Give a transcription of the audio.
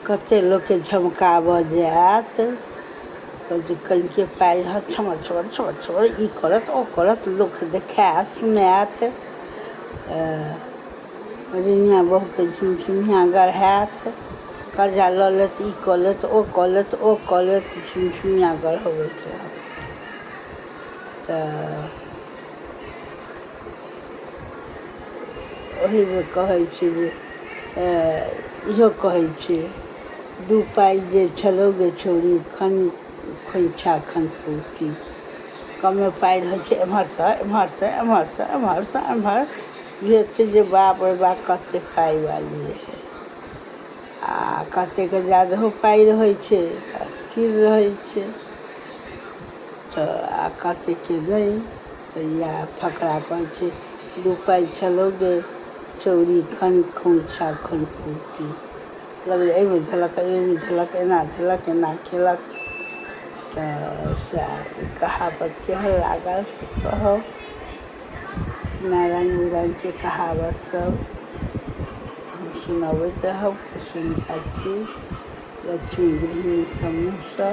कतेक लोकके झमकाबऽ जाएत कनिके पाइ रहत छमर छमर छमर छमर ई करत ओ करत लोक देखाएत सुनाएत रिनिया बहुके झुमझुमिया गढ़ाएत कर्जा लऽ लेत ई कऽ लेत ओ कऽ लेत ओ कऽ लेत झुमझुमिया गढ़बैत रहत तऽ ओहीमे कहै छै जे इहो कहै छै दू पाइ जे छलौ गे छौरी खोइछा खनपौती कमे पाइ रहै छै एम्हरसँ एम्हरसँ एम्हरसँ एम्हरसँ एम्हर बुझेतै जे बाप रे बाप कतेक पाइवाली रहै आ कतेकके जादहो पाइ रहै छै तऽ स्थिर रहै छै तऽ आ कतेकके नहि तऽ इएह फकरा कहै छै दू पाइ छलौ गे चौरी खोइछा खनपौती लगलै एहिमे धेलक एना धेलक एना केलक तऽ सएह कहावत केहन लागल से कहब एना रङ्ग बिरङ्गके कहावत सब हम सुनबैत रहब सुनि जाइ छी लक्ष्मी गृहिणी समूहसँ